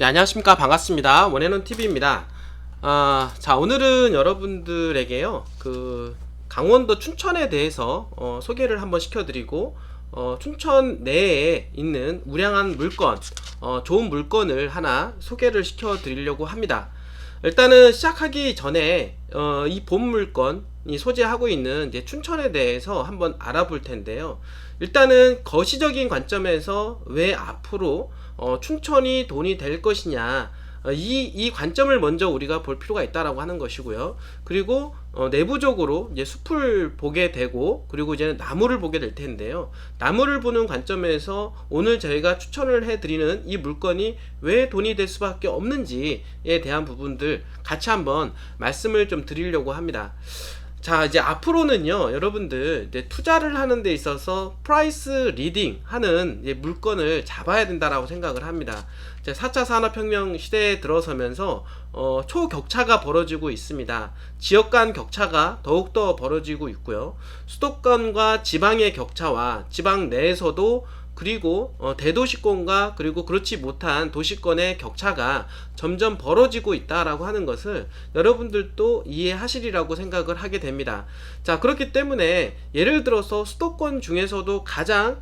네, 안녕하십니까. 반갑습니다. 원해놓은 TV입니다. 자, 오늘은 여러분들에게요, 강원도 춘천에 대해서 소개를 한번 시켜드리고, 춘천 내에 있는 우량한 물건, 좋은 물건을 하나 소개를 시켜드리려고 합니다. 일단은 시작하기 전에 이 본 물건이 소재하고 있는 이제 춘천에 대해서 한번 알아볼 텐데요. 일단은 거시적인 관점에서 왜 앞으로 춘천이 돈이 될 것이냐, 이 관점을 먼저 우리가 볼 필요가 있다라고 하는 것이고요. 그리고 내부적으로 이제 숲을 보게 되고, 그리고 이제 나무를 보게 될 텐데요. 나무를 보는 관점에서 오늘 저희가 추천을 해드리는 이 물건이 왜 돈이 될 수밖에 없는지에 대한 부분들 같이 한번 말씀을 좀 드리려고 합니다. 자, 이제 앞으로는요, 여러분들 이제 투자를 하는 데 있어서 프라이스 리딩 하는 이제 물건을 잡아야 된다라고 생각을 합니다. 이제 4차 산업혁명 시대에 들어서면서 초격차가 벌어지고 있습니다. 지역 간 격차가 더욱더 벌어지고 있고요. 수도권과 지방의 격차와 지방 내에서도, 그리고 대도시권과 그리고 그렇지 못한 도시권의 격차가 점점 벌어지고 있다라고 하는 것을 여러분들도 이해하시리라고 생각을 하게 됩니다. 자, 그렇기 때문에 예를 들어서 수도권 중에서도 가장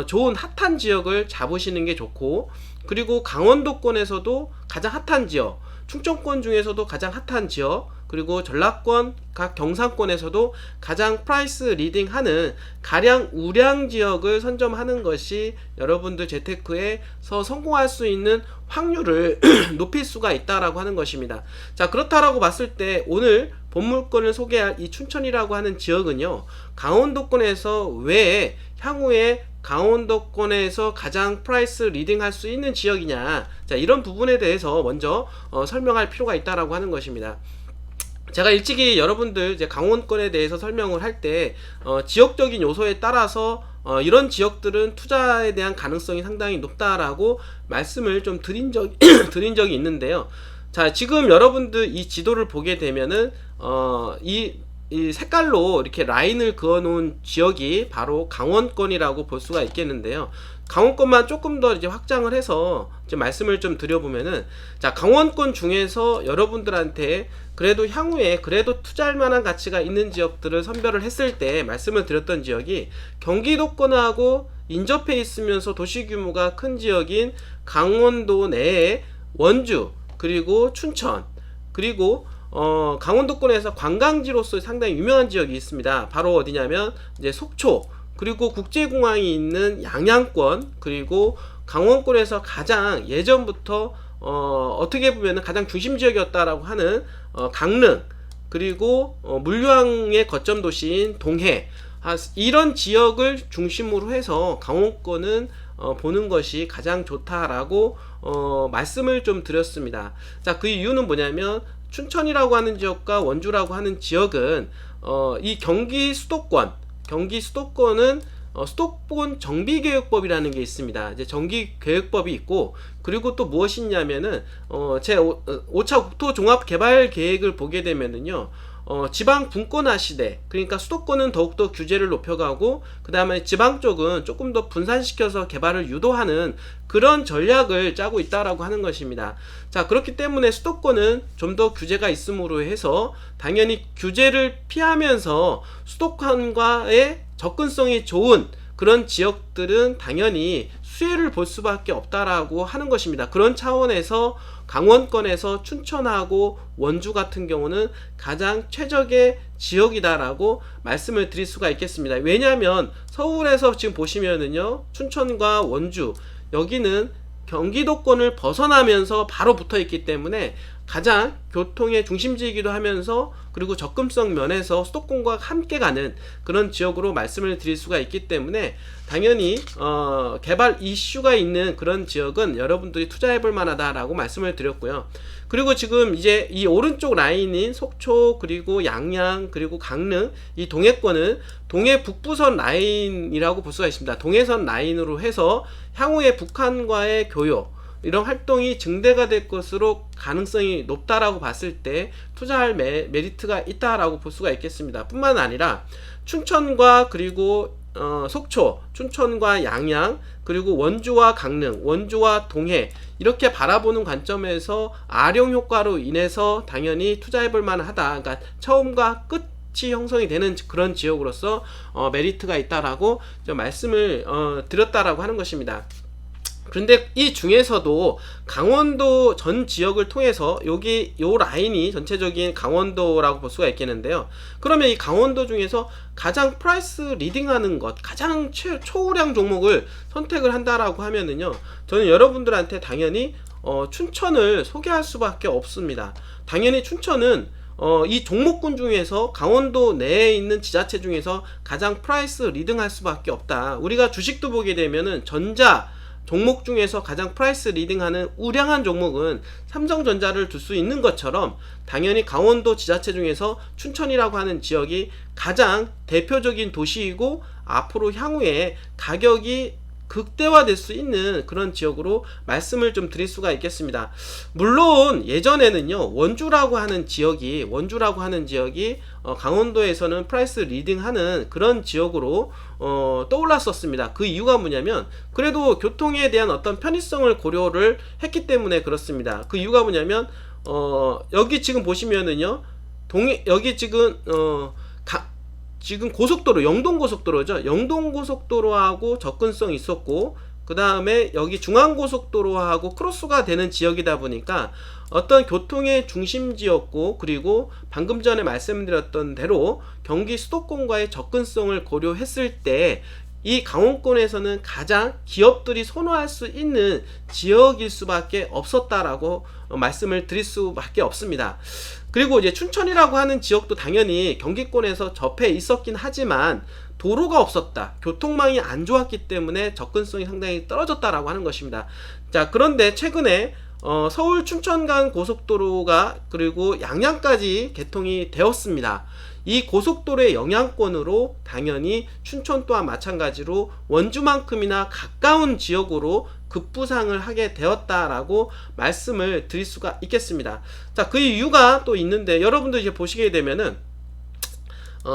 좋은 핫한 지역을 잡으시는 게 좋고, 그리고 강원도권에서도 가장 핫한 지역, 충청권 중에서도 가장 핫한 지역, 그리고 전라권, 각 경상권에서도 가장 프라이스 리딩하는 가량 우량 지역을 선점하는 것이 여러분들 재테크에서 성공할 수 있는 확률을 높일 수가 있다라고 하는 것입니다. 자, 그렇다라고 봤을 때 오늘 본 물건을 소개할 이 춘천이라고 하는 지역은요, 강원도권에서 왜 향후에 강원도권에서 가장 프라이스 리딩할 수 있는 지역이냐, 자, 이런 부분에 대해서 먼저 설명할 필요가 있다라고 하는 것입니다. 제가 일찍이 여러분들 이제 강원권에 대해서 설명을 할 때 지역적인 요소에 따라서 이런 지역들은 투자에 대한 가능성이 상당히 높다라고 말씀을 좀 드린 적이 있는데요. 자, 지금 여러분들 이 지도를 보게 되면은 이 색깔로 이렇게 라인을 그어 놓은 지역이 바로 강원권이라고 볼 수가 있겠는데요. 강원권만 조금 더 이제 확장을 해서 이제 말씀을 좀 드려보면은, 자, 강원권 중에서 여러분들한테 그래도 향후에 그래도 투자할 만한 가치가 있는 지역들을 선별을 했을 때 말씀을 드렸던 지역이 경기도권하고 인접해 있으면서 도시 규모가 큰 지역인 강원도 내에 원주, 그리고 춘천, 그리고 강원도권에서 관광지로서 상당히 유명한 지역이 있습니다. 바로 어디냐면 이제 속초, 그리고 국제공항이 있는 양양권, 그리고 강원권에서 가장 예전부터 어떻게 보면 가장 중심 지역이었다라고 하는 강릉, 그리고 물류항의 거점 도시인 동해, 이런 지역을 중심으로 해서 강원권은 보는 것이 가장 좋다라고 말씀을 좀 드렸습니다. 자, 그 이유는 뭐냐면 춘천이라고 하는 지역과 원주라고 하는 지역은 이 경기 수도권은 수도권 정비계획법이라는 게 있습니다. 이제 정기계획법이 있고, 그리고 또 무엇이 있냐면은 제 5차 국토종합개발계획을 보게 되면은요, 지방 분권화 시대, 그러니까 수도권은 더욱더 규제를 높여가고, 그 다음에 지방 쪽은 조금 더 분산시켜서 개발을 유도하는 그런 전략을 짜고 있다라고 하는 것입니다. 자, 그렇기 때문에 수도권은 좀 더 규제가 있음으로 해서 당연히 규제를 피하면서 수도권과의 접근성이 좋은 그런 지역들은 당연히 수혜를 볼 수밖에 없다라고 하는 것입니다. 그런 차원에서 강원권에서 춘천하고 원주 같은 경우는 가장 최적의 지역이다라고 말씀을 드릴 수가 있겠습니다. 왜냐하면 서울에서 지금 보시면은요, 춘천과 원주, 여기는 경기도권을 벗어나면서 바로 붙어 있기 때문에 가장 교통의 중심지이기도 하면서, 그리고 접근성 면에서 수도권과 함께 가는 그런 지역으로 말씀을 드릴 수가 있기 때문에 당연히 개발 이슈가 있는 그런 지역은 여러분들이 투자해 볼 만하다라고 말씀을 드렸고요. 그리고 지금 이제 이 오른쪽 라인인 속초, 그리고 양양, 그리고 강릉, 이 동해권은 동해 북부선 라인이라고 볼 수가 있습니다. 동해선 라인으로 해서 향후에 북한과의 교역, 이런 활동이 증대가 될 것으로 가능성이 높다라고 봤을 때 투자할 메리트가 있다라고 볼 수가 있겠습니다. 뿐만 아니라 춘천과 그리고 속초, 춘천과 양양, 그리고 원주와 강릉, 원주와 동해 이렇게 바라보는 관점에서 아령 효과로 인해서 당연히 투자해볼 만하다. 그러니까 처음과 끝이 형성이 되는 그런 지역으로서 메리트가 있다라고 좀 말씀을 드렸다라고 하는 것입니다. 그런데 이 중에서도 강원도 전 지역을 통해서 여기 요 라인이 전체적인 강원도라고 볼 수가 있겠는데요. 그러면 이 강원도 중에서 가장 프라이스 리딩하는 것, 가장 초우량 종목을 선택을 한다라고 하면은요, 저는 여러분들한테 당연히 춘천을 소개할 수밖에 없습니다. 당연히 춘천은 이 종목군 중에서 강원도 내에 있는 지자체 중에서 가장 프라이스 리딩할 수밖에 없다. 우리가 주식도 보게 되면은 전자 종목 중에서 가장 프라이스 리딩하는 우량한 종목은 삼성전자를 둘 수 있는 것처럼 당연히 강원도 지자체 중에서 춘천이라고 하는 지역이 가장 대표적인 도시이고 앞으로 향후에 가격이 극대화될 수 있는 그런 지역으로 말씀을 좀 드릴 수가 있겠습니다. 물론 예전에는요, 원주라고 하는 지역이 강원도에서는 프라이스 리딩하는 그런 지역으로 떠올랐었습니다. 그 이유가 뭐냐면 그래도 교통에 대한 어떤 편의성을 고려를 했기 때문에 그렇습니다. 그 이유가 뭐냐면 여기 지금 보시면은요, 여기 지금 고속도로, 영동고속도로죠. 영동고속도로하고 접근성이 있었고, 그 다음에 여기 중앙고속도로하고 크로스가 되는 지역이다 보니까 어떤 교통의 중심지였고, 그리고 방금 전에 말씀드렸던 대로 경기 수도권과의 접근성을 고려했을 때 이 강원권에서는 가장 기업들이 선호할 수 있는 지역일 수밖에 없었다라고 말씀을 드릴 수밖에 없습니다. 그리고 이제 춘천이라고 하는 지역도 당연히 경기권에서 접해 있었긴 하지만 도로가 없었다, 교통망이 안 좋았기 때문에 접근성이 상당히 떨어졌다라고 하는 것입니다. 자, 그런데 최근에 서울 춘천 간 고속도로가 그리고 양양까지 개통이 되었습니다. 이 고속도로의 영향권으로 당연히 춘천 또한 마찬가지로 원주만큼이나 가까운 지역으로 급부상을 하게 되었다라고 말씀을 드릴 수가 있겠습니다. 자, 그 이유가 또 있는데 여러분들 이제 보시게 되면은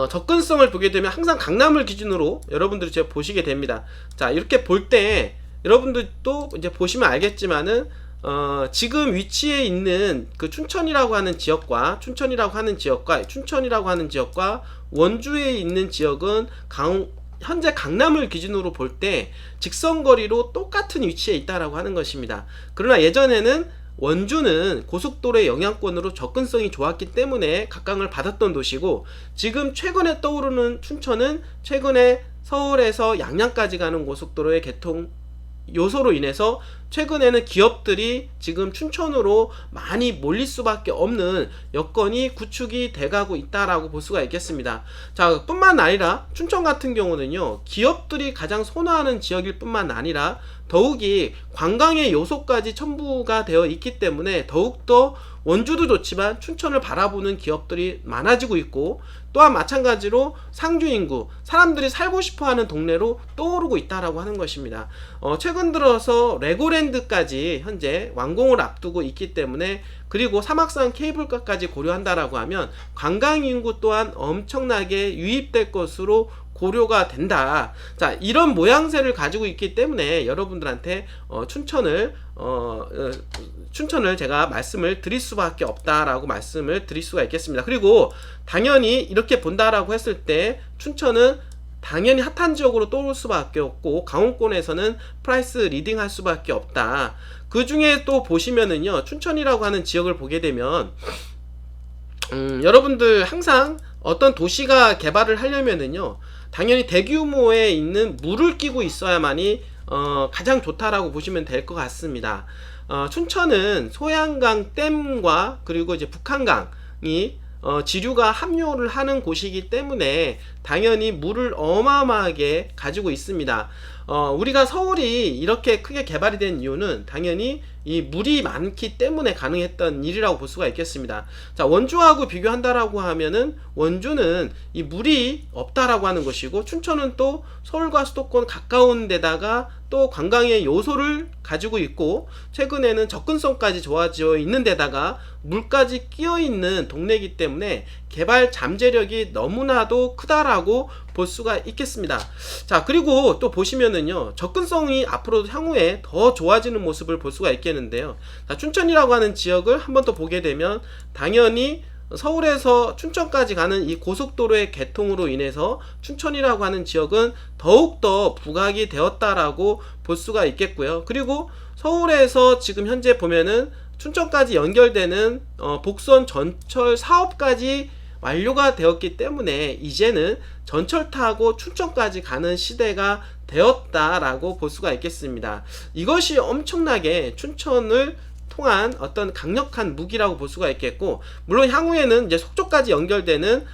접근성을 보게 되면 항상 강남을 기준으로 여러분들이 이제 보시게 됩니다. 자, 이렇게 볼 때 여러분들도 이제 보시면 알겠지만은 지금 위치에 있는 그 춘천이라고 하는 지역과 원주에 있는 지역은 현재 강남을 기준으로 볼 때 직선거리로 똑같은 위치에 있다라고 하는 것입니다. 그러나 예전에는 원주는 고속도로의 영향권으로 접근성이 좋았기 때문에 각광을 받았던 도시고, 지금 최근에 떠오르는 춘천은 최근에 서울에서 양양까지 가는 고속도로의 개통 요소로 인해서 최근에는 기업들이 지금 춘천으로 많이 몰릴 수밖에 없는 여건이 구축이 돼가고 있다라고 볼 수가 있겠습니다. 자, 뿐만 아니라 춘천 같은 경우는요, 기업들이 가장 선호하는 지역일 뿐만 아니라 더욱이 관광의 요소까지 첨부가 되어 있기 때문에 더욱더 원주도 좋지만 춘천을 바라보는 기업들이 많아지고 있고, 또한 마찬가지로 상주 인구, 사람들이 살고 싶어하는 동네로 떠오르고 있다라고 하는 것입니다. 최근 들어서 레고랜드까지 현재 완공을 앞두고 있기 때문에, 그리고 사막산 케이블카까지 고려한다라고 하면 관광 인구 또한 엄청나게 유입될 것으로 고려가 된다. 자, 이런 모양새를 가지고 있기 때문에 여러분들한테 춘천을 제가 말씀을 드릴 수밖에 없다라고 말씀을 드릴 수가 있겠습니다. 그리고 당연히 이렇게 본다라고 했을 때 춘천은 당연히 핫한 지역으로 떠올 수밖에 없고, 강원권에서는 프라이스 리딩 할 수밖에 없다. 그 중에 또 보시면은요, 춘천이라고 하는 지역을 보게 되면 여러분들 항상 어떤 도시가 개발을 하려면은요, 당연히 대규모에 있는 물을 끼고 있어야만이 가장 좋다라고 보시면 될 것 같습니다. 춘천은 소양강 댐과 그리고 이제 북한강이 지류가 합류를 하는 곳이기 때문에 당연히 물을 어마어마하게 가지고 있습니다. 우리가 서울이 이렇게 크게 개발이 된 이유는 당연히 이 물이 많기 때문에 가능했던 일이라고 볼 수가 있겠습니다. 자, 원주하고 비교한다라고 하면은 원주는 이 물이 없다라고 하는 것이고, 춘천은 또 서울과 수도권 가까운 데다가 또 관광의 요소를 가지고 있고, 최근에는 접근성까지 좋아져 있는 데다가 물까지 끼어 있는 동네이기 때문에 개발 잠재력이 너무나도 크다라고 볼 수가 있겠습니다. 자, 그리고 또 보시면은요, 접근성이 앞으로도 향후에 더 좋아지는 모습을 볼 수가 있겠는데요. 자, 춘천이라고 하는 지역을 한번 더 보게 되면 당연히 서울에서 춘천까지 가는 이 고속도로의 개통으로 인해서 춘천이라고 하는 지역은 더욱더 부각이 되었다라고 볼 수가 있겠고요. 그리고 서울에서 지금 현재 보면은 춘천까지 연결되는 복선 전철 사업까지 완료가 되었기 때문에 이제는 전철 타고 춘천까지 가는 시대가 되었다라고 볼 수가 있겠습니다. 이것이 엄청나게 춘천을 통한 어떤 강력한 무기라고 볼 수가 있겠고, 물론 향후에는 이제 속초까지 연결되는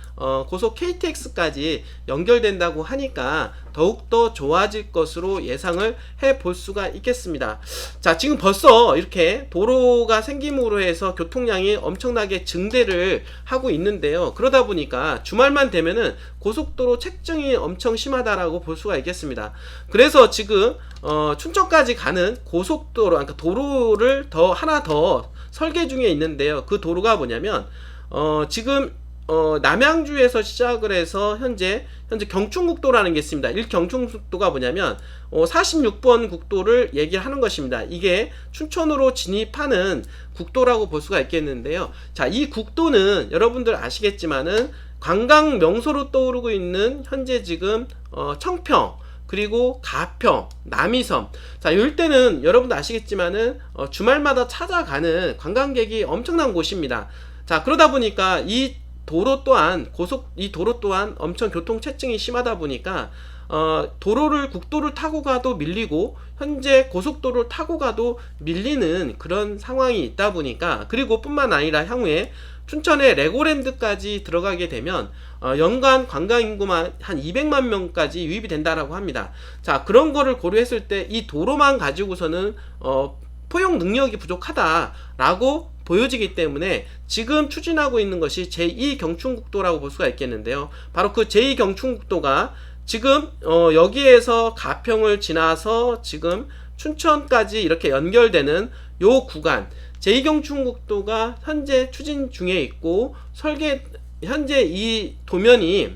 고속 KTX까지 연결된다고 하니까 더욱더 좋아질 것으로 예상을 해 볼 수가 있겠습니다. 자, 지금 벌써 이렇게 도로가 생김으로 해서 교통량이 엄청나게 증대를 하고 있는데요. 그러다 보니까 주말만 되면은 고속도로 체증이 엄청 심하다라고 볼 수가 있겠습니다. 그래서 지금 춘천까지 가는 고속도로, 그러니까 도로를 하나 더 설계 중에 있는데요. 그 도로가 뭐냐면 지금 남양주에서 시작을 해서 현재 경춘국도라는 게 있습니다. 1경춘국도가 뭐냐면 46번 국도를 얘기하는 것입니다. 이게 춘천으로 진입하는 국도라고 볼 수가 있겠는데요. 자, 이 국도는 여러분들 아시겠지만은 관광 명소로 떠오르고 있는 현재 지금 청평, 그리고 가평, 남이섬. 자, 이럴 때는 여러분도 아시겠지만은 주말마다 찾아가는 관광객이 엄청난 곳입니다. 자, 그러다 보니까 이 도로 또한 엄청 교통 체증이 심하다 보니까 국도를 타고 가도 밀리고 현재 고속도로를 타고 가도 밀리는 그런 상황이 있다 보니까, 그리고 뿐만 아니라 향후에 춘천에 레고랜드까지 들어가게 되면 연간 관광 인구만 한 200만 명까지 유입이 된다라고 합니다. 자, 그런 거를 고려했을 때 이 도로만 가지고서는 포용 능력이 부족하다라고 보여지기 때문에 지금 추진하고 있는 것이 제2경춘국도라고 볼 수가 있겠는데요. 바로 그 제2경춘국도가 지금 여기에서 가평을 지나서 지금 춘천까지 이렇게 연결되는 요 구간, 제2경춘국도가 현재 추진 중에 있고, 현재 이 도면이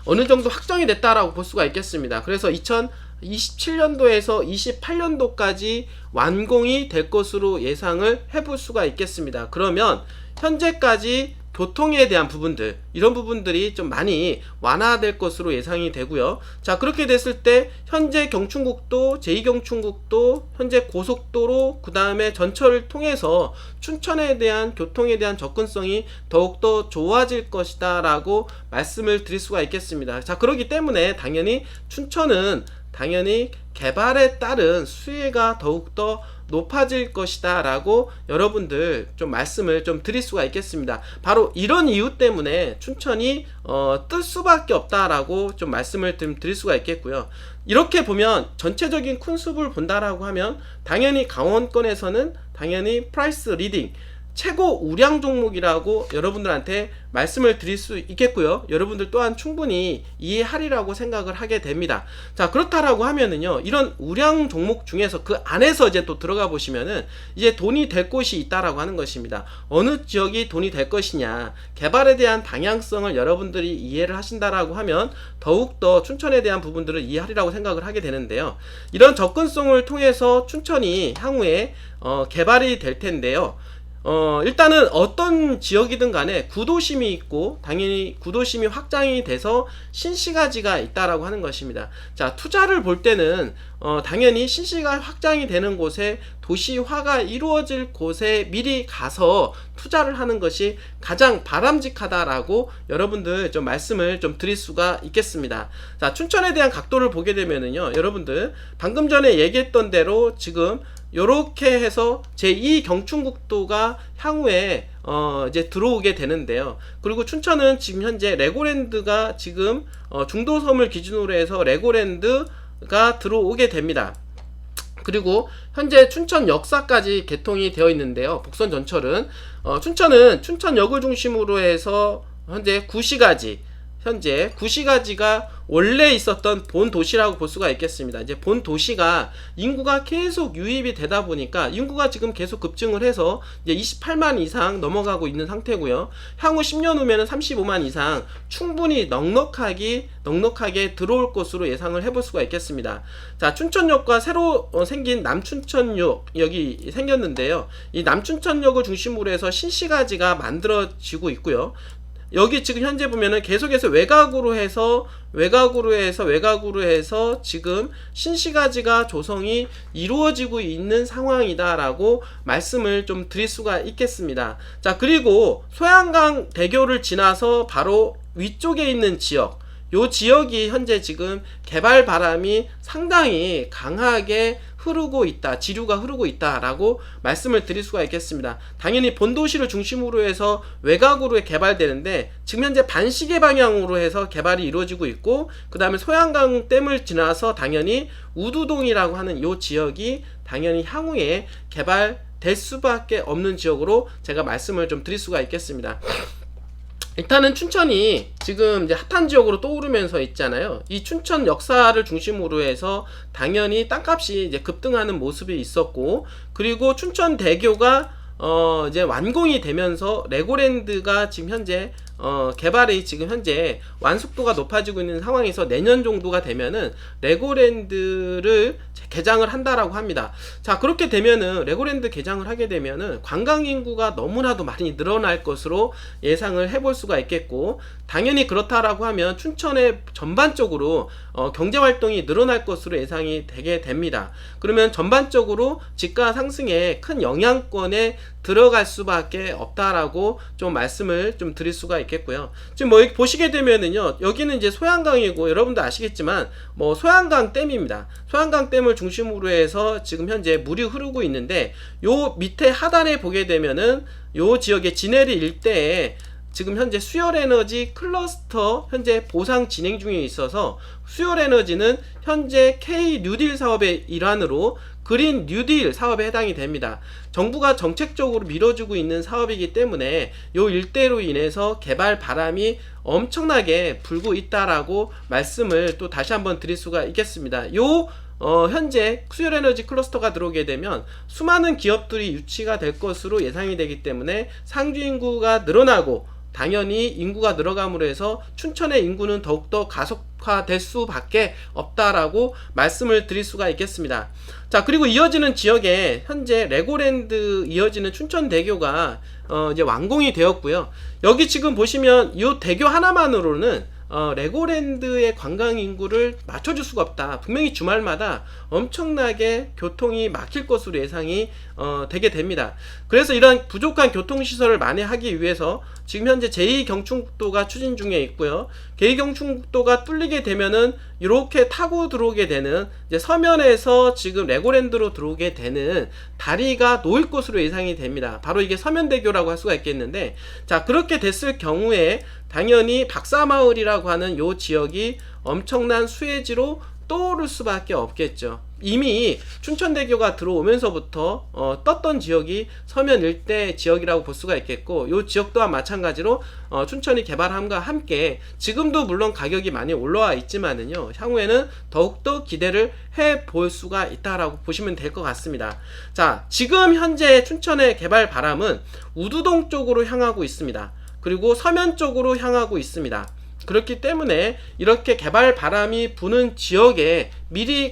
어느 정도 확정이 됐다라고 볼 수가 있겠습니다. 그래서 2027년도에서 28년도까지 완공이 될 것으로 예상을 해볼 수가 있겠습니다. 그러면 현재까지 교통에 대한 부분들, 이런 부분들이 좀 많이 완화될 것으로 예상이 되고요. 자, 그렇게 됐을 때 현재 경춘국도, 제2경춘국도, 현재 고속도로, 그 다음에 전철을 통해서 춘천에 대한 교통에 대한 접근성이 더욱더 좋아질 것이다 라고 말씀을 드릴 수가 있겠습니다. 자, 그렇기 때문에 당연히 춘천은 개발에 따른 수혜가 더욱더 높아질 것이다 라고 여러분들 좀 말씀을 좀 드릴 수가 있겠습니다. 바로 이런 이유 때문에 춘천이 뜰 수밖에 없다라고 좀 말씀을 드릴 수가 있겠고요. 이렇게 보면 전체적인 큰 숲을 본다라고 하면 당연히 강원권에서는 당연히 프라이스 리딩, 최고 우량 종목이라고 여러분들한테 말씀을 드릴 수 있겠고요. 여러분들 또한 충분히 이해하리라고 생각을 하게 됩니다. 자, 그렇다라고 하면은요, 이런 우량 종목 중에서 그 안에서 이제 또 들어가 보시면은 이제 돈이 될 곳이 있다라고 하는 것입니다. 어느 지역이 돈이 될 것이냐, 개발에 대한 방향성을 여러분들이 이해를 하신다라고 하면 더욱더 춘천에 대한 부분들을 이해하리라고 생각을 하게 되는데요. 이런 접근성을 통해서 춘천이 향후에 개발이 될 텐데요. 일단은 어떤 지역이든 간에 구도심이 있고, 당연히 구도심이 확장이 돼서 신시가지가 있다라고 하는 것입니다. 자, 투자를 볼 때는 당연히 신시가 확장이 되는 곳에 도시화가 이루어질 곳에 미리 가서 투자를 하는 것이 가장 바람직하다라고 여러분들 좀 말씀을 좀 드릴 수가 있겠습니다. 자, 춘천에 대한 각도를 보게 되면은요, 여러분들 방금 전에 얘기했던 대로 지금 요렇게 해서 제2경춘국도가 향후에 이제 들어오게 되는데요. 그리고 춘천은 지금 현재 레고랜드가 지금 중도섬을 기준으로 해서 레고랜드가 들어오게 됩니다. 그리고 현재 춘천 역사까지 개통이 되어 있는데요. 복선 전철은 춘천은 춘천역을 중심으로 해서 현재 구시가지, 현재 구시가지가 원래 있었던 본 도시라고 볼 수가 있겠습니다. 이제 본 도시가 인구가 계속 유입이 되다 보니까 인구가 지금 계속 급증을 해서 이제 28만 이상 넘어가고 있는 상태고요. 향후 10년 후면은 35만 이상 충분히 넉넉하게 들어올 것으로 예상을 해볼 수가 있겠습니다. 자, 춘천역과 새로 생긴 남춘천역이 생겼는데요. 이 남춘천역을 중심으로 해서 신시가지가 만들어지고 있고요. 여기 지금 현재 보면은 계속해서 외곽으로 해서 지금 신시가지가 조성이 이루어지고 있는 상황이다라고 말씀을 좀 드릴 수가 있겠습니다. 자, 그리고 소양강 대교를 지나서 바로 위쪽에 있는 지역, 요 지역이 현재 지금 개발 바람이 상당히 강하게 흐르고 있다, 지류가 흐르고 있다라고 말씀을 드릴 수가 있겠습니다. 당연히 본도시를 중심으로 해서 외곽으로 개발되는데 지금 현재 반시계 방향으로 해서 개발이 이루어지고 있고, 그 다음에 소양강 댐을 지나서 당연히 우두동이라고 하는 요 지역이 당연히 향후에 개발될 수밖에 없는 지역으로 제가 말씀을 좀 드릴 수가 있겠습니다. 일단은 춘천이 지금 이제 핫한 지역으로 떠오르면서 있잖아요. 이 춘천 역사를 중심으로 해서 당연히 땅값이 이제 급등하는 모습이 있었고, 그리고 춘천대교가 이제 완공이 되면서 레고랜드가 지금 현재 개발이 지금 현재 완숙도가 높아지고 있는 상황에서 내년 정도가 되면은 레고랜드를 개장을 한다라고 합니다. 자, 그렇게 되면은 레고랜드 개장을 하게 되면은 관광 인구가 너무나도 많이 늘어날 것으로 예상을 해볼 수가 있겠고, 당연히 그렇다라고 하면 춘천의 전반적으로 경제 활동이 늘어날 것으로 예상이 되게 됩니다. 그러면 전반적으로 집가 상승에 큰 영향권에 들어갈 수밖에 없다라고 좀 말씀을 좀 드릴 수가 있겠고요. 지금 뭐 보시게 되면은요, 여기는 이제 소양강이고 여러분도 아시겠지만 뭐 소양강 댐입니다. 소양강 댐을 중심으로 해서 지금 현재 물이 흐르고 있는데, 요 밑에 하단에 보게 되면은 요 지역의 진해리 일대에 지금 현재 수열에너지 클러스터 현재 보상 진행 중에 있어서, 수열에너지는 현재 K 뉴딜 사업의 일환으로 그린 뉴딜 사업에 해당이 됩니다. 정부가 정책적으로 밀어주고 있는 사업이기 때문에 요 일대로 인해서 개발 바람이 엄청나게 불고 있다라고 말씀을 또 다시 한번 드릴 수가 있겠습니다. 요 현재 수열에너지 클러스터가 들어오게 되면 수많은 기업들이 유치가 될 것으로 예상이 되기 때문에 상주 인구가 늘어나고, 당연히 인구가 늘어감으로 해서 춘천의 인구는 더욱더 가속화될 수밖에 없다라고 말씀을 드릴 수가 있겠습니다. 자, 그리고 이어지는 지역에 현재 레고랜드 이어지는 춘천대교가 이제 완공이 되었고요. 여기 지금 보시면 이 대교 하나만으로는 레고랜드의 관광 인구를 맞춰줄 수가 없다. 분명히 주말마다 엄청나게 교통이 막힐 것으로 예상이 되게 됩니다. 그래서 이런 부족한 교통시설을 만회하기 위해서 지금 현재 제2경춘국도가 추진 중에 있고요. 제2경춘국도가 뚫리게 되면은 이렇게 타고 들어오게 되는, 이제 서면에서 지금 레고랜드로 들어오게 되는 다리가 놓일 것으로 예상이 됩니다. 바로 이게 서면대교라고 할 수가 있겠는데, 자, 그렇게 됐을 경우에 당연히 박사마을이라고 하는 요 지역이 엄청난 수혜지로 떠오를 수밖에 없겠죠. 이미 춘천대교가 들어오면서부터 떴던 지역이 서면 일대 지역이라고 볼 수가 있겠고, 이 지역 또한 마찬가지로 춘천이 개발함과 함께 지금도 물론 가격이 많이 올라와 있지만은요, 향후에는 더욱더 기대를 해볼 수가 있다라고 보시면 될 것 같습니다. 자, 지금 현재 춘천의 개발 바람은 우두동 쪽으로 향하고 있습니다. 그리고 서면 쪽으로 향하고 있습니다. 그렇기 때문에 이렇게 개발 바람이 부는 지역에 미리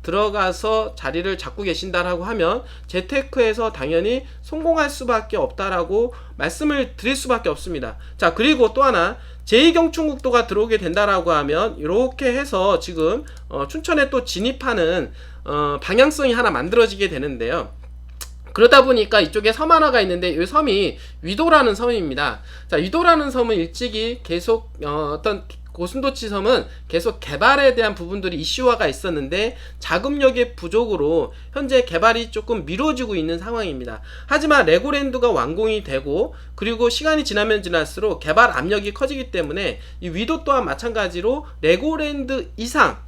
들어가서 자리를 잡고 계신다라고 하면 재테크에서 당연히 성공할 수밖에 없다라고 말씀을 드릴 수밖에 없습니다. 자, 그리고 또 하나, 제2경춘국도가 들어오게 된다라고 하면 이렇게 해서 지금 춘천에 또 진입하는 방향성이 하나 만들어지게 되는데요. 그러다 보니까 이쪽에 섬 하나가 있는데, 이 섬이 위도라는 섬입니다. 자, 위도라는 섬은 일찍이 계속 어떤 고순도치 섬은 계속 개발에 대한 부분들이 이슈화가 있었는데 자금력의 부족으로 현재 개발이 조금 미뤄지고 있는 상황입니다. 하지만 레고랜드가 완공이 되고, 그리고 시간이 지나면 지날수록 개발 압력이 커지기 때문에 이 위도 또한 마찬가지로 레고랜드 이상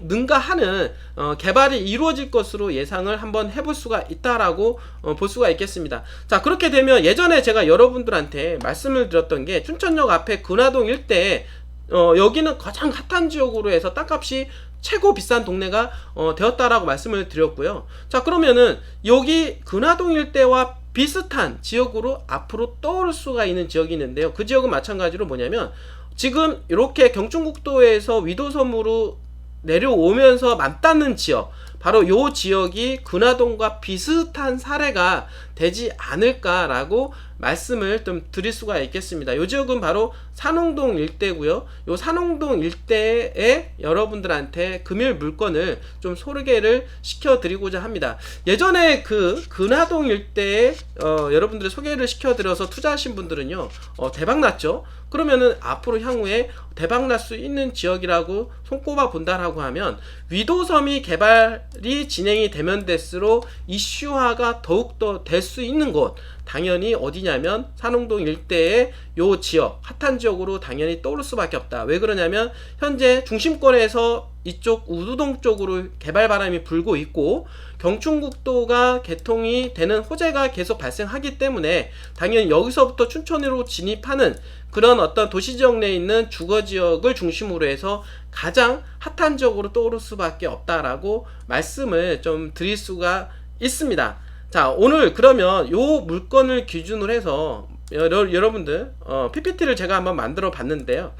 능가하는 개발이 이루어질 것으로 예상을 한번 해볼 수가 있다라고 볼 수가 있겠습니다. 자, 그렇게 되면 예전에 제가 여러분들한테 말씀을 드렸던 게 춘천역 앞에 근화동 일대에 여기는 가장 핫한 지역으로 해서 땅값이 최고 비싼 동네가 되었다라고 말씀을 드렸고요. 자, 그러면은 여기 근화동 일대와 비슷한 지역으로 앞으로 떠오를 수가 있는 지역이 있는데요. 그 지역은 마찬가지로 뭐냐면 지금 이렇게 경춘국도에서 위도섬으로 내려오면서 맞닿는 지역, 바로 요 지역이 근화동과 비슷한 사례가 되지 않을까라고 말씀을 좀 드릴 수가 있겠습니다. 요 지역은 바로 산홍동 일대고요. 요 산홍동 일대에 여러분들한테 금일 물건을 좀 소개를 시켜드리고자 합니다. 예전에 그 근화동 일대에 여러분들의 소개를 시켜드려서 투자하신 분들은요, 대박났죠. 그러면은 앞으로 향후에 대박날 수 있는 지역이라고 손꼽아 본다라고 하면 위도섬이 개발이 진행이 되면 될수록 이슈화가 더욱더 될 수 있는 곳, 당연히 어디냐면 산홍동 일대의 요 지역, 핫한 지역으로 당연히 떠오를 수밖에 없다. 왜 그러냐면 현재 중심권에서 이쪽 우두동 쪽으로 개발 바람이 불고 있고 경춘국도가 개통이 되는 호재가 계속 발생하기 때문에 당연히 여기서부터 춘천으로 진입하는 그런 어떤 도시지역 내에 있는 주거지역을 중심으로 해서 가장 핫한 지역으로 떠오를 수밖에 없다라고 말씀을 좀 드릴 수가 있습니다. 자, 오늘 그러면 요 물건을 기준으로 해서 여러분들 PPT를 제가 한번 만들어 봤는데요.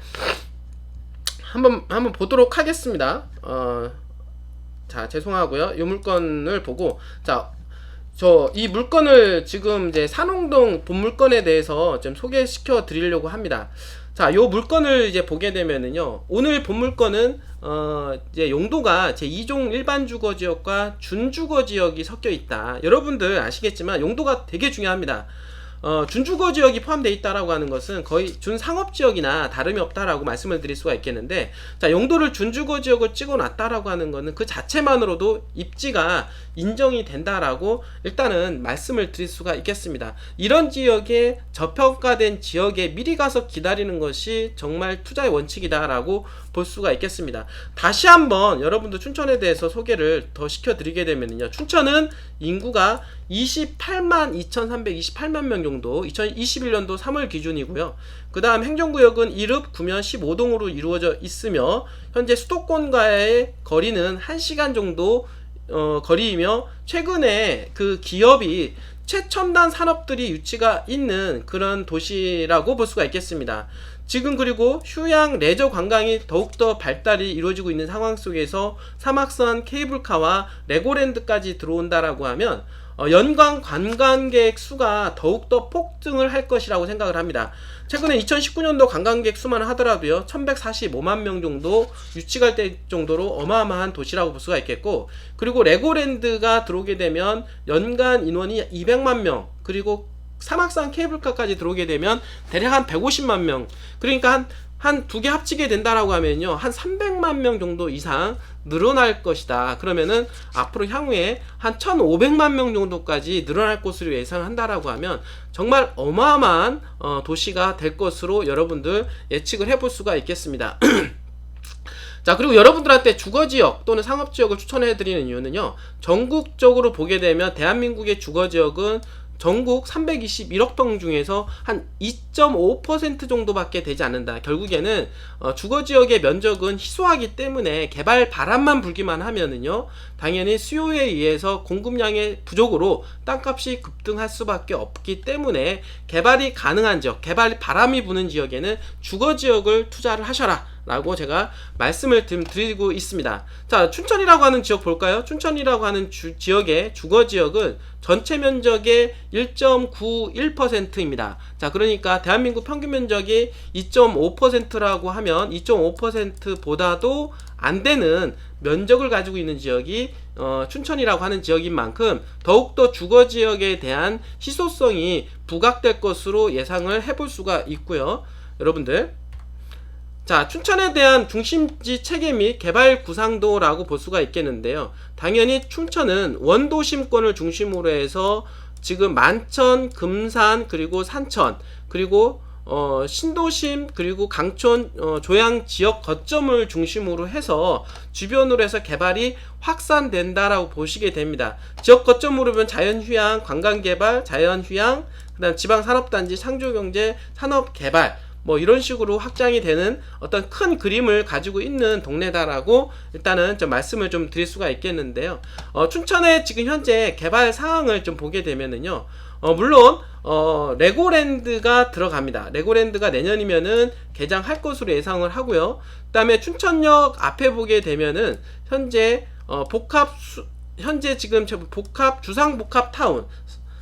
한번 보도록 하겠습니다. 자, 죄송하고요. 이 물건을 보고, 자, 이 물건을 지금 이제 산홍동 본물건에 대해서 좀 소개시켜 드리려고 합니다. 자, 요 물건을 이제 보게 되면은요, 오늘 본물건은 이제 용도가 제 2종 일반 주거 지역과 준주거 지역이 섞여 있다. 여러분들 아시겠지만 용도가 되게 중요합니다. 준주거 지역이 포함되어 있다라고 하는 것은 거의 준상업 지역이나 다름이 없다라고 말씀을 드릴 수가 있겠는데, 자, 용도를 준주거 지역을 찍어 놨다라고 하는 것은 그 자체만으로도 입지가 인정이 된다라고 일단은 말씀을 드릴 수가 있겠습니다. 이런 지역에 저평가된 지역에 미리 가서 기다리는 것이 정말 투자의 원칙이다라고 볼 수가 있겠습니다. 다시 한번 여러분들 춘천에 대해서 소개를 더 시켜드리게 되면요, 춘천은 인구가 28만 2328만 명 정도, 2021년도 3월 기준이고요. 그 다음 행정구역은 1읍, 구면, 15동으로 이루어져 있으며 현재 수도권과의 거리는 1시간 정도 거리이며, 최근에 그 기업이 최첨단 산업들이 유치가 있는 그런 도시라고 볼 수가 있겠습니다. 지금 그리고 휴양 레저 관광이 더욱더 발달이 이루어지고 있는 상황 속에서 사막선 케이블카와 레고랜드까지 들어온다라고 하면 연간 관광객 수가 더욱더 폭증을 할 것이라고 생각을 합니다. 최근에 2019년도 관광객 수만 하더라도요 1145만 명 정도 유치갈 때 정도로 어마어마한 도시라고 볼 수가 있겠고, 그리고 레고랜드가 들어오게 되면 연간 인원이 200만 명, 그리고 사막산 케이블카까지 들어오게 되면 대략 한 150만 명, 그러니까 한 두 개 합치게 된다라고 하면요 한 300만 명 정도 이상 늘어날 것이다. 그러면은 앞으로 향후에 한 1500만 명 정도까지 늘어날 것으로 예상한다라고 하면 정말 어마어마한 도시가 될 것으로 여러분들 예측을 해볼 수가 있겠습니다. 자, 그리고 여러분들한테 주거지역 또는 상업지역을 추천해드리는 이유는요, 전국적으로 보게 되면 대한민국의 주거지역은 전국 321억 평 중에서 한 2.5% 정도밖에 되지 않는다. 결국에는 주거지역의 면적은 희소하기 때문에 개발 바람만 불기만 하면은요 당연히 수요에 의해서 공급량의 부족으로 땅값이 급등할 수밖에 없기 때문에 개발이 가능한 지역, 개발 바람이 부는 지역에는 주거지역을 투자를 하셔라 라고 제가 말씀을 드리고 있습니다. 자, 춘천이라고 하는 지역 볼까요? 춘천이라고 하는 지역의 주거지역은 전체 면적의 1.91%입니다. 자, 그러니까 대한민국 평균 면적이 2.5%라고 하면 2.5%보다도 안 되는 면적을 가지고 있는 지역이 춘천이라고 하는 지역인 만큼 더욱더 주거지역에 대한 희소성이 부각될 것으로 예상을 해볼 수가 있고요. 여러분들, 자, 춘천에 대한 중심지 체계 및 개발 구상도라고 볼 수가 있겠는데요. 당연히 춘천은 원도심권을 중심으로 해서 지금 만천, 금산, 그리고 산천, 그리고 신도심 그리고 강촌 조양 지역 거점을 중심으로 해서 주변으로 해서 개발이 확산된다라고 보시게 됩니다. 지역 거점으로 보면 자연휴양, 관광개발, 자연휴양, 그다음 지방산업단지, 창조경제, 산업개발 뭐 이런 식으로 확장이 되는 어떤 큰 그림을 가지고 있는 동네다라고 일단은 좀 말씀을 좀 드릴 수가 있겠는데요. 춘천의 지금 현재 개발 상황을 좀 보게 되면은요. 물론 레고랜드가 들어갑니다. 레고랜드가 내년이면은 개장할 것으로 예상을 하고요. 그다음에 춘천역 앞에 보게 되면은 현재 현재 지금 복합 주상복합 타운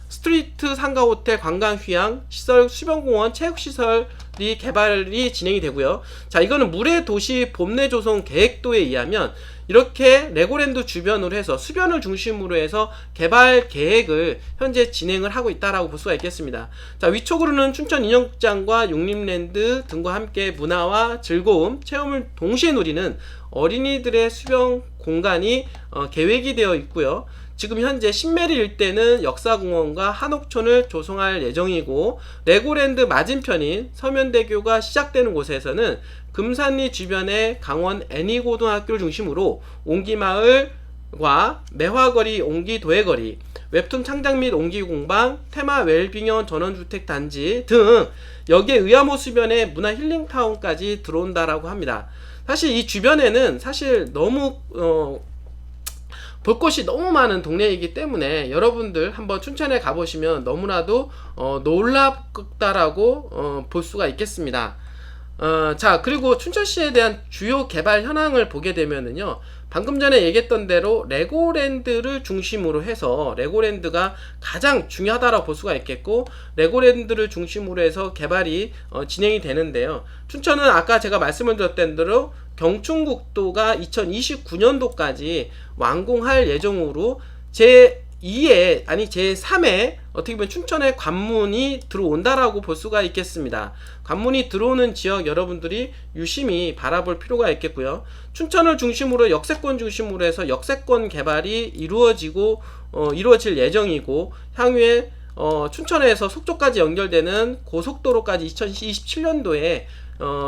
스트리트 상가호텔 관광휴양 시설 수변공원 체육시설이 개발이 진행이 되고요. 자, 이거는 물의도시 봄내조성 계획도에 의하면 이렇게 레고랜드 주변으로 해서 수변을 중심으로 해서 개발 계획을 현재 진행을 하고 있다라고 볼 수가 있겠습니다. 자, 위쪽으로는 춘천 인형극장과 육림랜드 등과 함께 문화와 즐거움, 체험을 동시에 누리는 어린이들의 수변 공간이 계획이 되어 있고요. 지금 현재 신메리 일대는 역사공원과 한옥촌을 조성할 예정이고, 레고랜드 맞은편인 서면대교가 시작되는 곳에서는 금산리 주변의 강원 애니고등학교를 중심으로 옹기마을과 매화거리, 옹기도예거리, 웹툰 창작 및 옹기공방, 테마 웰빙형 전원주택단지 등 여기에 의암호 주변에 문화 힐링타운까지 들어온다라고 합니다. 사실 이 주변에는 사실 너무 볼 것이 너무 많은 동네이기 때문에 여러분들 한번 춘천에 가보시면 너무나도 놀랍다라고 볼 수가 있겠습니다. 자, 그리고 춘천시에 대한 주요 개발 현황을 보게 되면은요, 방금 전에 얘기했던 대로 레고랜드를 중심으로 해서 레고랜드가 가장 중요하다라고 볼 수가 있겠고, 레고랜드를 중심으로 해서 개발이 진행이 되는데요. 춘천은 아까 제가 말씀을 드렸던 대로 경춘국도가 2029년도까지 완공할 예정으로 제2회 아니 제3회 어떻게 보면 춘천에 관문이 들어온다라고 볼 수가 있겠습니다. 관문이 들어오는 지역 여러분들이 유심히 바라볼 필요가 있겠고요. 춘천을 중심으로 역세권 중심으로 해서 역세권 개발이 이루어질 예정이고, 향후에 춘천에서 속초까지 연결되는 고속도로까지 2027년도에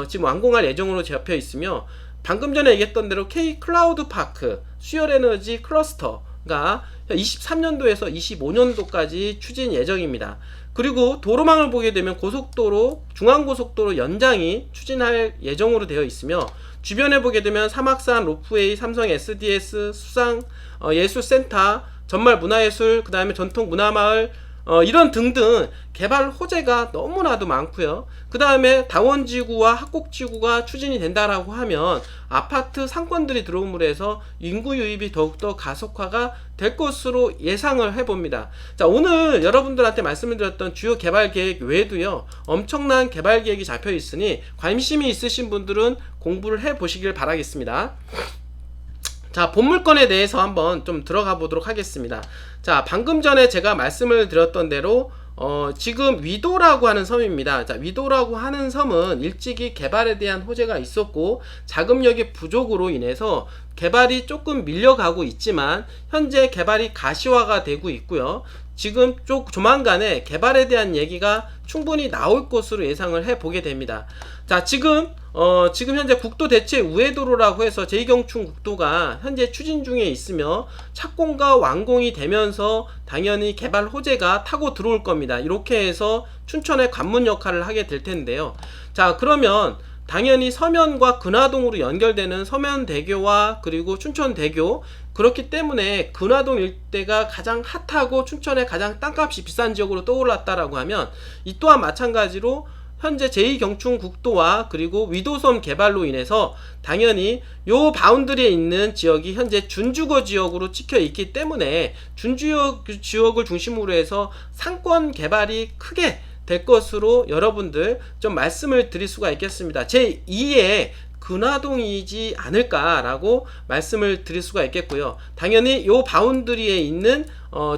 지금 완공할 예정으로 잡혀 있으며, 방금 전에 얘기했던 대로 K 클라우드 파크 수열에너지 클러스터가 23년도에서 25년도까지 추진 예정입니다. 그리고 도로망을 보게 되면 고속도로, 중앙고속도로 연장이 추진할 예정으로 되어 있으며, 주변에 보게 되면 사막산, 로프웨이, 삼성 SDS, 수상 예술센터, 전말 문화예술, 그 다음에 전통 문화마을 이런 등등 개발 호재가 너무나도 많고요. 그 다음에 당원지구와 학곡지구가 추진이 된다라고 하면 아파트 상권들이 들어옴으로 해서 인구 유입이 더욱더 가속화가 될 것으로 예상을 해봅니다. 자, 오늘 여러분들한테 말씀을 드렸던 주요 개발 계획 외에도요, 엄청난 개발 계획이 잡혀 있으니 관심이 있으신 분들은 공부를 해 보시길 바라겠습니다. 자, 본물건에 대해서 한번 좀 들어가 보도록 하겠습니다. 자, 방금 전에 제가 말씀을 드렸던 대로 지금 위도라고 하는 섬입니다. 자, 위도라고 하는 섬은 일찍이 개발에 대한 호재가 있었고 자금력의 부족으로 인해서 개발이 조금 밀려가고 있지만 현재 개발이 가시화가 되고 있고요. 지금 조만간에 개발에 대한 얘기가 충분히 나올 것으로 예상을 해보게 됩니다. 자, 지금 현재 국도 대체 우회도로라고 해서 제2경춘 국도가 현재 추진 중에 있으며 착공과 완공이 되면서 당연히 개발 호재가 타고 들어올 겁니다. 이렇게 해서 춘천의 관문 역할을 하게 될 텐데요. 자, 그러면 당연히 서면과 근화동으로 연결되는 서면대교와 그리고 춘천대교, 그렇기 때문에 근화동 일대가 가장 핫하고 춘천의 가장 땅값이 비싼 지역으로 떠올랐다라고 하면 이 또한 마찬가지로 현재 제2경춘 국도와 그리고 위도섬 개발로 인해서 당연히 요 바운드리에 있는 지역이 현재 준주거 지역으로 찍혀 있기 때문에 지역을 중심으로 해서 상권 개발이 크게 될 것으로 여러분들 좀 말씀을 드릴 수가 있겠습니다. 제2의 근화동이지 않을까라고 말씀을 드릴 수가 있겠고요. 당연히 요 바운드리에 있는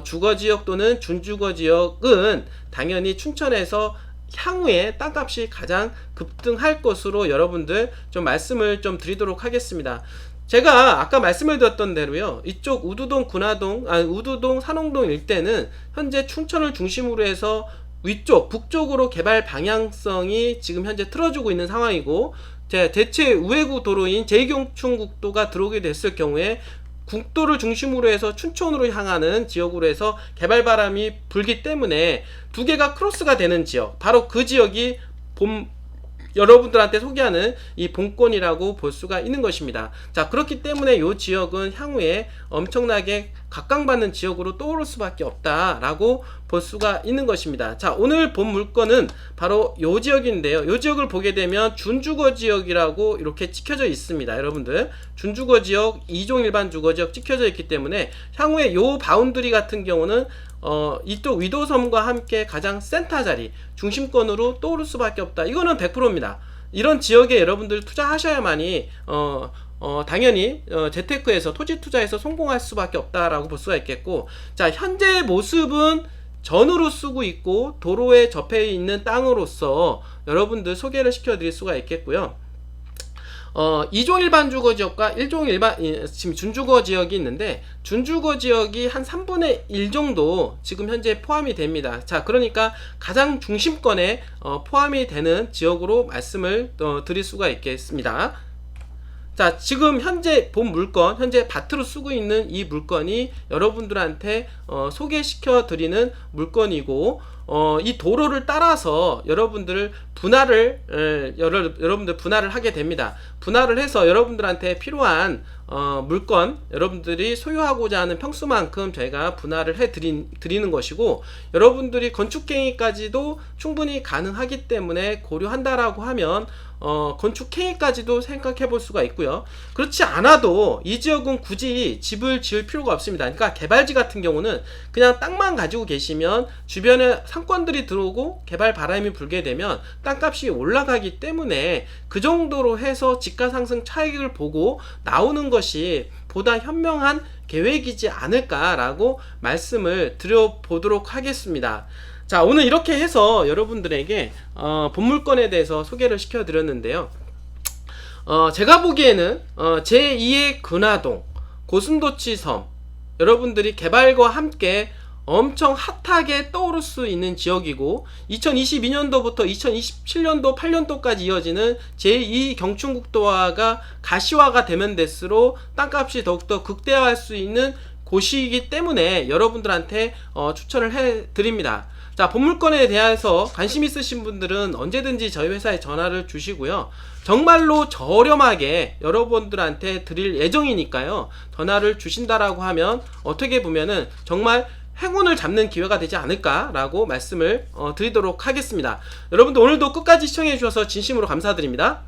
주거지역 또는 준주거지역은 당연히 춘천에서 향후에 땅값이 가장 급등할 것으로 여러분들 좀 말씀을 좀 드리도록 하겠습니다. 제가 아까 말씀을 드렸던 대로요, 이쪽 우두동, 우두동, 산홍동 일대는 현재 춘천을 중심으로 해서 위쪽 북쪽으로 개발 방향성이 지금 현재 틀어지고 있는 상황이고, 대체 우회구 도로인 제2경춘국도가 들어오게 됐을 경우에 국도를 중심으로 해서 춘천으로 향하는 지역으로 해서 개발 바람이 불기 때문에 두 개가 크로스가 되는 지역, 바로 그 지역이 여러분들한테 소개하는 이 본권이라고 볼 수가 있는 것입니다. 자, 그렇기 때문에 이 지역은 향후에 엄청나게 각광받는 지역으로 떠오를 수밖에 없다라고 볼 수가 있는 것입니다. 자, 오늘 본 물건은 바로 이 지역인데요. 이 지역을 보게 되면 준주거 지역이라고 이렇게 찍혀져 있습니다. 여러분들, 준주거 지역, 2종 일반 주거 지역 찍혀져 있기 때문에 향후에 이 바운드리 같은 경우는 이쪽 위도섬과 함께 가장 센터 자리, 중심권으로 떠오를 수밖에 없다. 이거는 100%입니다. 이런 지역에 여러분들 투자하셔야만이 당연히 재테크에서 토지 투자에서 성공할 수밖에 없다라고 볼 수가 있겠고, 자, 현재 모습은 전으로 쓰고 있고 도로에 접해 있는 땅으로서 여러분들 소개를 시켜드릴 수가 있겠고요. 2종 일반 주거 지역과 1종 일반 지금 준주거 지역이 있는데, 준주거 지역이 한 3분의 1 정도 지금 현재 포함이 됩니다. 자, 그러니까 가장 중심권에 포함이 되는 지역으로 말씀을 드릴 수가 있겠습니다. 자, 지금 현재 본 물건, 현재 밭으로 쓰고 있는 이 물건이 여러분들한테 소개시켜 드리는 물건이고, 이 도로를 따라서 여러분들 분할을 하게 됩니다. 분할을 해서 여러분들한테 필요한 물건, 여러분들이 소유하고자 하는 평수만큼 저희가 분할을 해 드리는 것이고, 여러분들이 건축행위까지도 충분히 가능하기 때문에 고려한다라고 하면 건축행위까지도 생각해 볼 수가 있고요. 그렇지 않아도 이 지역은 굳이 집을 지을 필요가 없습니다. 그러니까 개발지 같은 경우는 그냥 땅만 가지고 계시면 주변에 상권들이 들어오고 개발 바람이 불게 되면 땅값이 올라가기 때문에 그 정도로 해서 집가 상승 차익을 보고 나오는 것이 보다 현명한 계획이지 않을까라고 말씀을 드려보도록 하겠습니다. 자, 오늘 이렇게 해서 여러분들에게 본 물건에 대해서 소개를 시켜드렸는데요. 제가 보기에는 제2의 근화동, 고순도치섬, 여러분들이 개발과 함께 엄청 핫하게 떠오를 수 있는 지역이고, 2022년도부터 2027년도 8년도까지 이어지는 제2경춘국도화가 가시화가 되면 될수록 땅값이 더욱더 극대화할 수 있는 곳이기 때문에 여러분들한테 추천을 해드립니다. 자, 본 물건에 대해서 관심 있으신 분들은 언제든지 저희 회사에 전화를 주시고요. 정말로 저렴하게 여러분들한테 드릴 예정이니까요. 전화를 주신다라고 하면 어떻게 보면은 정말 행운을 잡는 기회가 되지 않을까라고 말씀을 드리도록 하겠습니다. 여러분들 오늘도 끝까지 시청해 주셔서 진심으로 감사드립니다.